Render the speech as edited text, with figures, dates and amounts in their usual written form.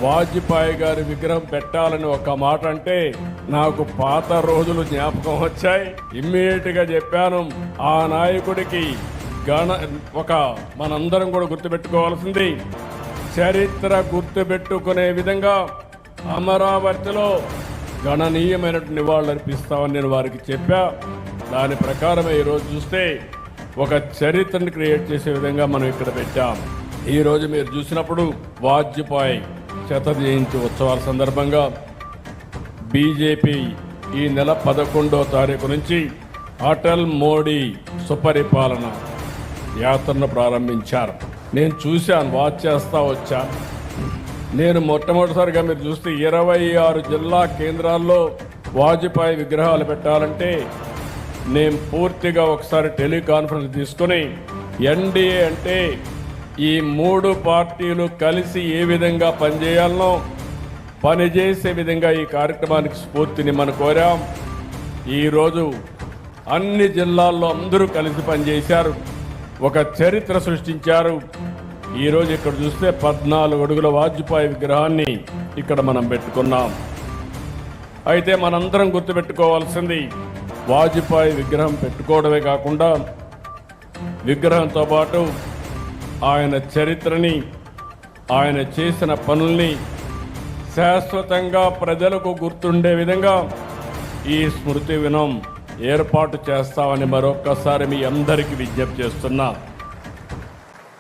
వాజ్పేయి గారి విగ్రహం పెట్టాలని ఒక మాట అంటే నాకు పాత రోజులు జ్ఞాపకం వచ్చాయి. ఇమ్మీడియట్ గా చెప్పాను, ఆ నాయకుడికి మనందరం కూడా గుర్తుపెట్టుకోవాల్సింది, చరిత్ర గుర్తుపెట్టుకునే విధంగా అమరావతిలో గణనీయమైనటువంటి నివాళులు అర్పిస్తామని నేను వారికి చెప్పా. దాని ప్రకారమే ఈరోజు చూస్తే ఒక చరిత్రను క్రియేట్ చేసే విధంగా మనం ఇక్కడ పెట్టాం. ఈరోజు మీరు చూసినప్పుడు వాజ్పేయి శత జయంతి ఉత్సవాల సందర్భంగా బీజేపీ ఈ నెల 11వ తారీఖు నుంచి అటల్ మోడీ సుపరిపాలన యాత్రను ప్రారంభించారు. నేను చూశాను, వాచ్ చేస్తా వచ్చాను. నేను మొట్టమొదటిసారిగా మీరు చూస్తే 26 జిల్లా కేంద్రాల్లో వాజ్పేయి విగ్రహాలు పెట్టాలంటే నేను పూర్తిగా ఒకసారి టెలికాన్ఫరెన్స్ తీసుకుని ఎన్డీఏ అంటే ఈ 3 పార్టీలు కలిసి ఏ విధంగా పనిచేయాలనో పనిచేసే విధంగా ఈ కార్యక్రమానికి స్ఫూర్తిని మనం కోరాం. ఈరోజు అన్ని జిల్లాల్లో అందరూ కలిసి పనిచేశారు, ఒక చరిత్ర సృష్టించారు. ఈరోజు ఇక్కడ చూస్తే 14 అడుగుల వాజ్పేయి విగ్రహాన్ని ఇక్కడ మనం పెట్టుకున్నాం. అయితే మనందరం గుర్తుపెట్టుకోవాల్సింది, వాజ్పేయి విగ్రహం పెట్టుకోవడమే కాకుండా విగ్రహంతో పాటు ఆయన చరిత్రని, ఆయన చేసిన పనుల్ని శాశ్వతంగా ప్రజలకు గుర్తుండే విధంగా ఈ స్మృతి వనం ఏర్పాటు చేస్తామని మరొక్కసారి మీ అందరికీ విజ్ఞప్తి చేస్తున్నా.